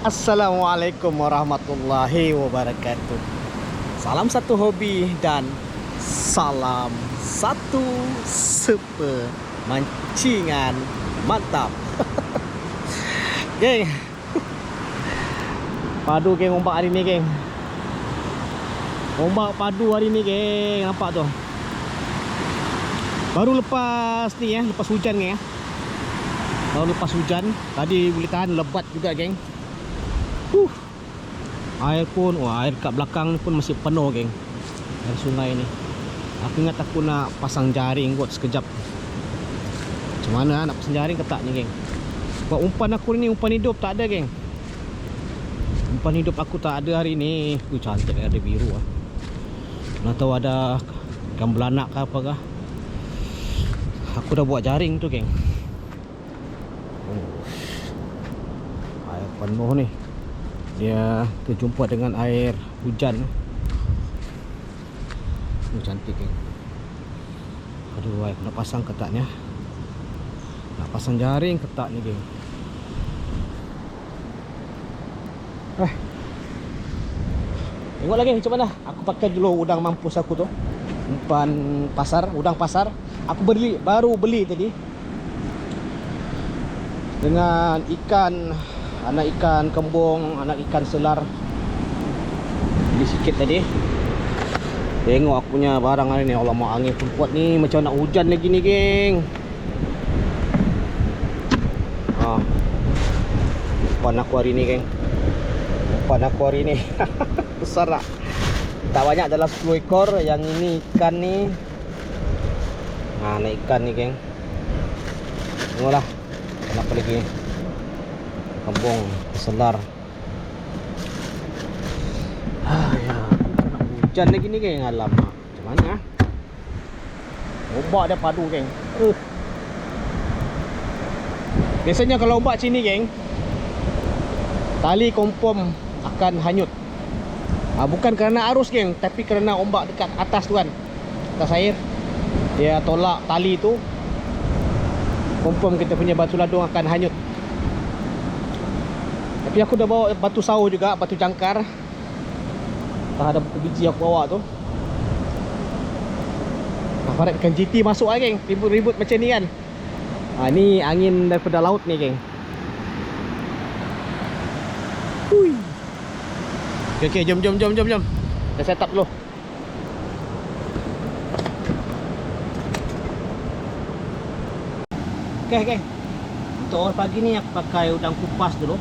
Assalamualaikum warahmatullahi wabarakatuh. Salam satu hobi dan salam satu super mancingan mantap. Geng, padu geng ombak hari ni geng. Ombak padu hari ni geng, nampak tu. Baru lepas ni ya, lepas hujan geng ya. Baru lepas hujan, tadi boleh tahan lebat juga geng. Air pun, air kat belakang pun masih penuh geng. Air sungai ni. Aku ingat aku nak pasang jaring buat sekejap. Macam mana nak pasang jaring ke tak ni geng? Buat umpan aku ni, umpan hidup tak ada geng. Umpan hidup aku tak ada hari ni. Cantik ada biru lah. Nak tahu ada ikan belanak ke apa kah. Aku dah buat jaring tu geng. Air penuh ni. Dia terjumpa dengan air hujan. Cantik geng. Aduh, aku nak pasang ke tak ni? Nak pasang jaring ke tak ni geng? Tengok lagi macam mana. Aku pakai dulu udang mampus aku tu. Umpan pasar, udang pasar. Aku baru beli tadi. Dengan ikan, anak ikan kembung, anak ikan selar. Beli sikit tadi. Tengok aku punya barang hari ni. Alamak, angin pun kuat ni. Macam nak hujan lagi ni geng. Umpan aku hari ni geng. Umpan aku hari ni besar tak? Tak banyak, dalam 10 ekor. Yang ini ikan ni. Anak ikan ni geng. Tengoklah apa lagi ni. Kembung, selar. Ya, nak hujan lagi ni geng. Alamak, macam mana ombak dia padu geng. Biasanya kalau ombak sini geng, tali confirm akan hanyut. Bukan kerana arus geng, tapi kerana ombak dekat atas tu kan, atas air. Dia tolak tali tu, confirm kita punya batu ladung akan hanyut. Tapi aku dah bawa batu sawo juga, batu jangkar. Ada buku biji aku bawa tu. Harap ikan GT masuk lah geng. Ribut-ribut macam ni kan. Ni angin daripada laut ni geng. Hui. Okay, jom. Kita set up dulu. Okay geng. Untuk pagi ni aku pakai udang kupas dulu.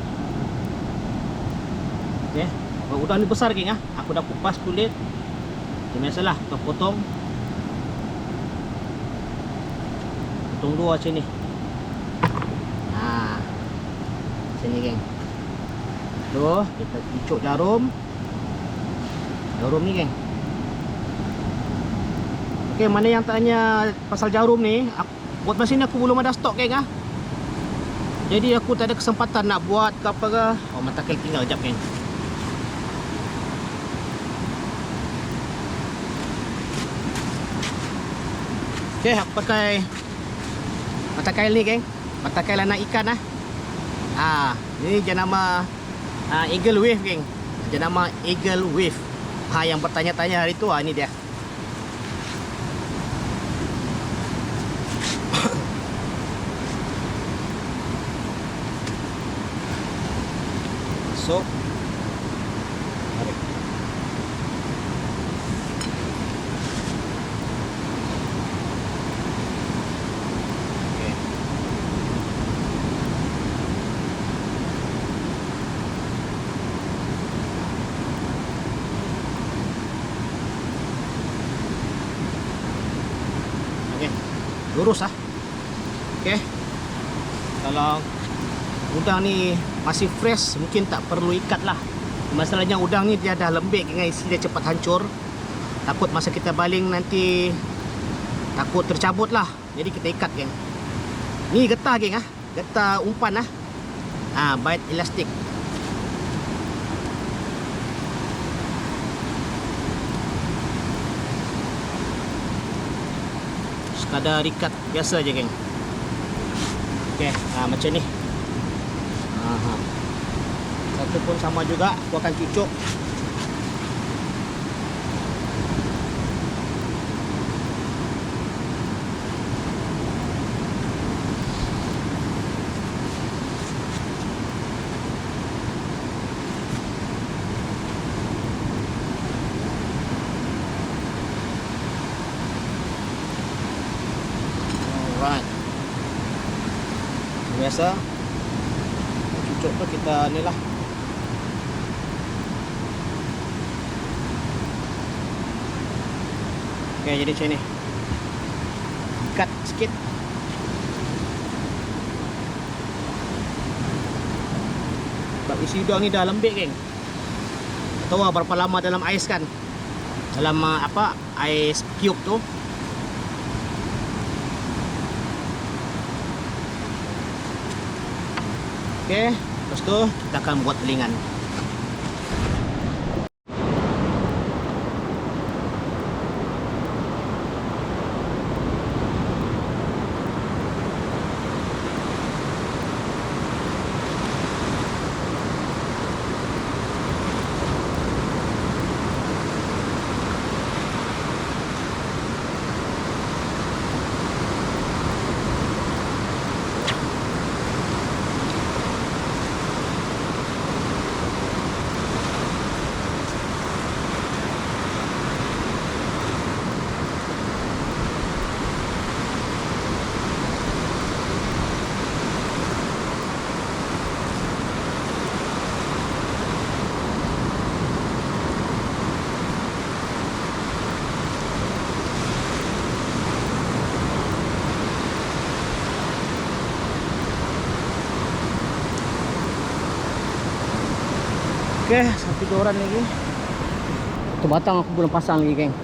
Okay. Udang ni besar geng. Aku dah kupas kulit. Biasalah kita potong. Potong dua macam ni. Macam ni geng. Tu kita icuk jarum. Jarum ni geng. Okay, mana yang tanya pasal jarum ni, buat masa ni aku belum ada stok geng. Jadi aku tak ada kesempatan nak buat ke apa ke. Mata kali tinggal sekejap geng. Okay, aku pakai mata kail ni geng. Mata kail anak ikan ni jenama Eagle Wave geng. Jenama Eagle Wave. Yang bertanya-tanya hari tu, ni dia. Masuk. Tarik. Lurus Okay. Kalau udang ni masih fresh, mungkin tak perlu ikat lah. Masalahnya udang ni dia dah lembek dengan isi dia cepat hancur. Takut masa kita baling nanti takut tercabut lah. Jadi kita ikat geng. Ni getah geng getah umpan bait elastik. Sekadar ikat biasa je geng. Okey, macam ni. Satu pun sama juga, aku akan cucuk. Alright. Biasa cucuk tu kita ni lah. Oke, jadi macam ni. Ikat sikit. Sebab isi udang ni dah lembik, geng. Tahu lah berapa lama dalam ais kan? Dalam apa? Ais cube tu. Oke, lepas tu kita akan buat telingan. Oke, satu joran lagi. Satu batang aku belum pasang lagi, geng.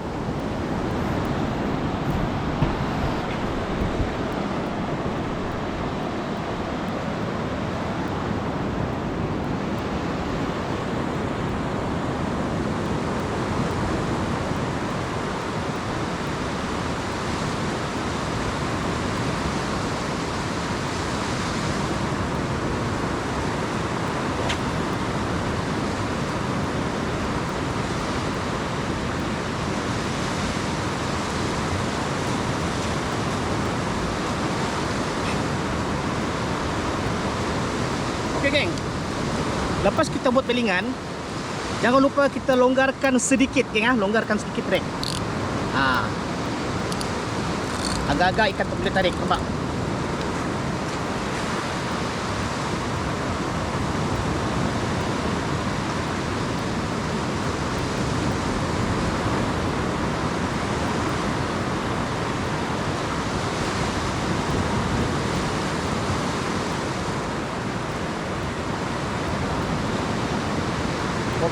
Oke, geng. Lepas kita buat belingan, jangan lupa kita longgarkan sedikit, geng. Longgarkan sedikit rek. Agak-agak ikan tu boleh tarik, nampak?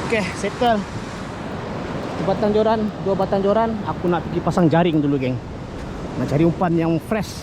Oke, settle. Satu batang joran, dua batang joran. Aku nak pergi pasang jaring dulu, geng. Nak cari umpan yang fresh.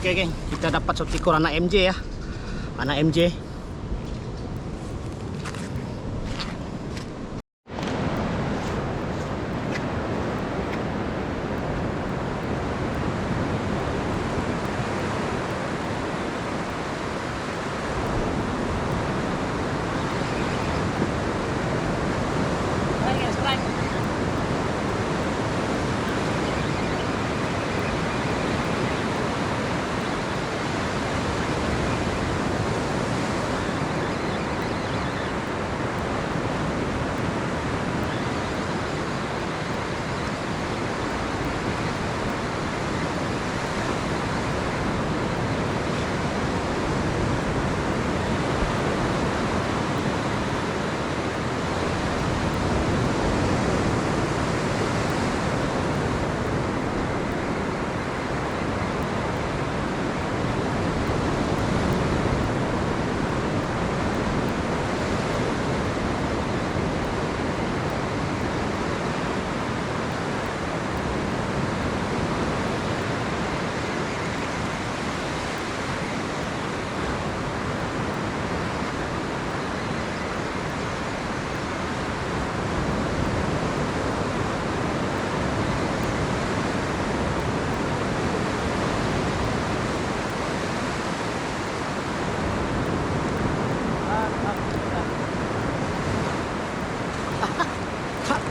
Oke geng, kita dapat satu ekor anak MJ ya. Anak MJ.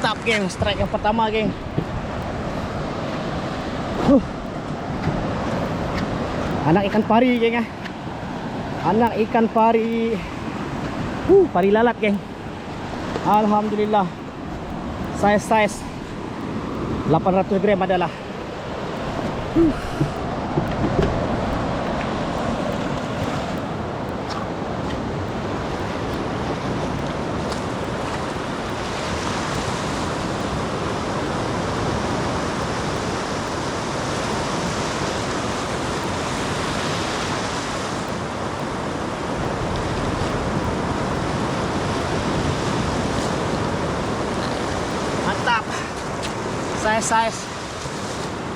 Mantap geng, strike yang pertama geng. Anak ikan pari geng ya. Anak ikan pari. Pari lalat geng. Alhamdulillah. Size 800 gram adalah. Mantap. Size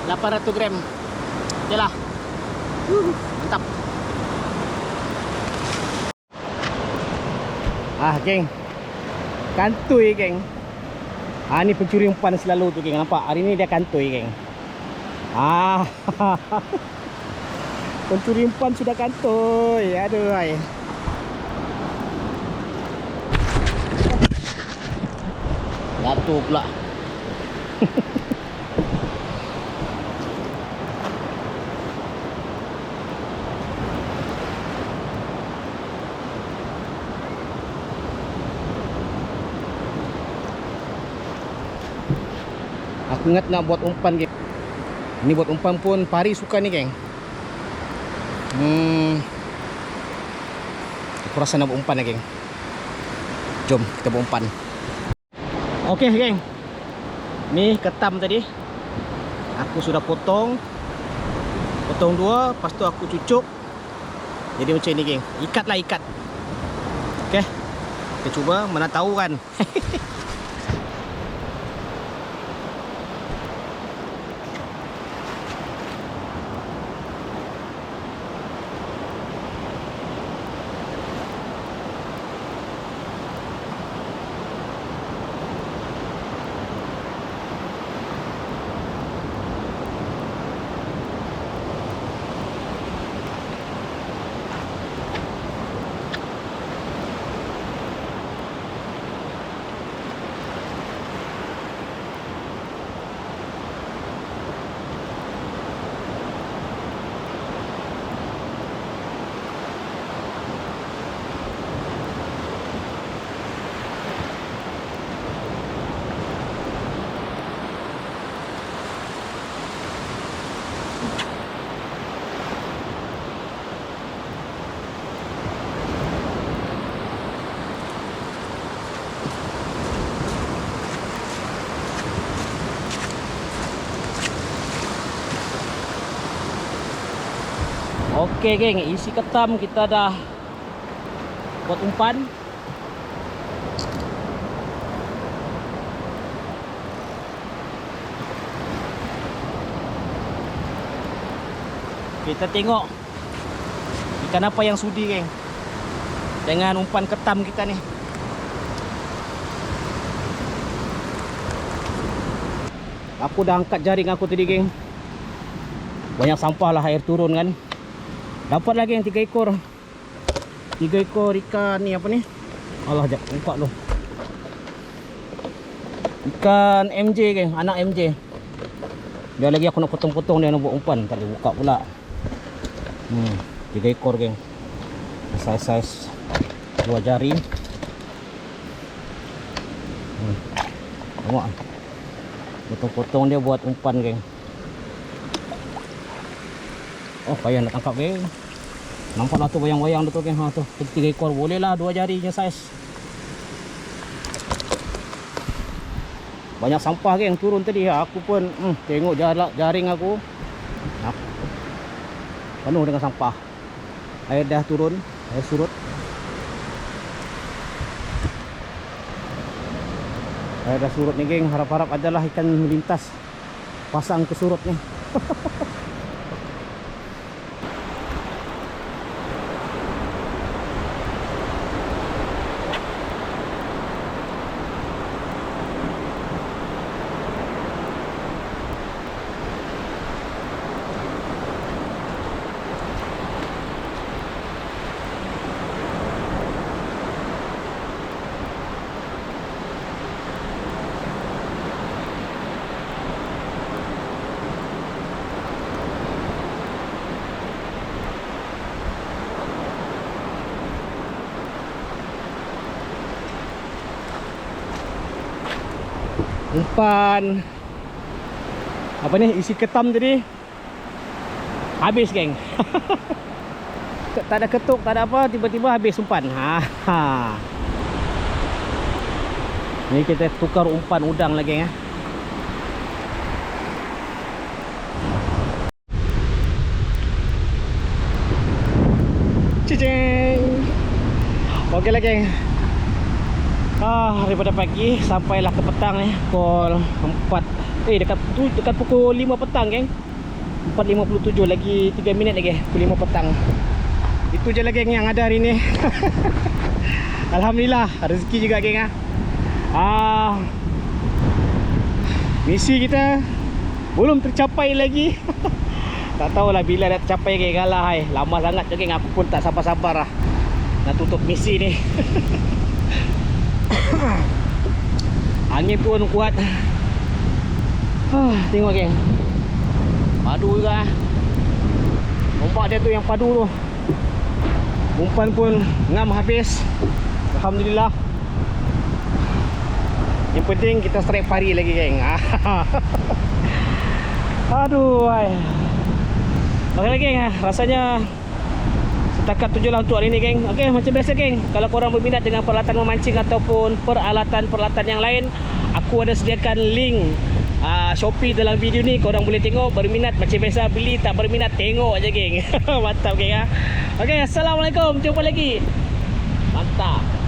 800 gram. Yalah. Mantap. Geng. Kantoi geng. Ni pencuri umpan selalu tu geng. Nampak? Hari ni dia kantoi geng. Pencuri umpan sudah kantoi. Aduh ai. Jatuh pula. Aku ingat nak buat umpan geng. Ini buat umpan pun pari suka ni geng. Aku rasa nak buat umpan geng. Jom kita buat umpan. Okey geng. Ni ketam tadi. Aku sudah potong. Potong dua, lepas tu aku cucuk. Jadi macam ni geng. Ikatlah ikat. Okey. Kita cuba, mana tahu kan. Okey geng, isi ketam kita dah buat umpan. Kita tengok ikan apa yang sudi, geng. Dengan umpan ketam kita ni. Aku dah angkat jaring aku tadi, geng. Banyak sampah lah, air turun kan. Dapat lagi yang 3 ekor. 3 ekor ikan ni, apa ni? Allah, jap, nampak tu. Ikan MJ, geng, anak MJ. Biar lagi aku nak potong-potong dia nak buat umpan. Tak boleh buka pula. 3 ekor, geng. Saiz-saiz 2 jari. Tengok. Potong-potong dia buat umpan, geng. Oh, payah nak tangkap, geng. Nampak lah tu wayang-wayang tu, geng. Ha tu, 3 ekor boleh lah, 2 jari je saiz. Banyak sampah, geng, turun tadi. Aku pun tengok jaring aku. Penuh dengan sampah. Air dah turun, air surut. Air dah surut ni, geng. Harap-harap adalah ikan melintas pasang ke surut ni. Umpan apa ni, isi ketam tadi habis, geng. Tak ada ketuk, tak ada apa, tiba-tiba habis umpan. Ni kita tukar umpan udang lagi, ya. Cicing. Okey lah, geng. Daripada pagi sampailah ke petang ni, pukul 4. Dekat pukul 5 petang, geng. 4.57, lagi 3 minit lagi pukul 5 petang. Itu je lah, geng, yang ada hari ni. Alhamdulillah, rezeki juga, geng. Misi kita belum tercapai lagi. Tak tahulah bila dah tercapai, geng. Alah, lama sangat je, geng. Aku pun tak sabar-sabar lah nak tutup misi ni. Angin pun kuat. Tengok, geng. Padu juga. Nampak dia tu yang padu tu. Umpan pun ngam habis. Alhamdulillah. Yang penting kita strike pari lagi, geng. Aduh, okey, geng. Rasanya setakat tu je lah untuk hari ni, geng. Okey, macam biasa, geng. Kalau korang berminat dengan peralatan memancing ataupun peralatan-peralatan yang lain, aku ada sediakan link Shopee dalam video ni. Korang boleh tengok. Berminat macam biasa beli, tak berminat tengok aja, geng. Mantap, geng. Okey, assalamualaikum. Jumpa lagi. Mantap.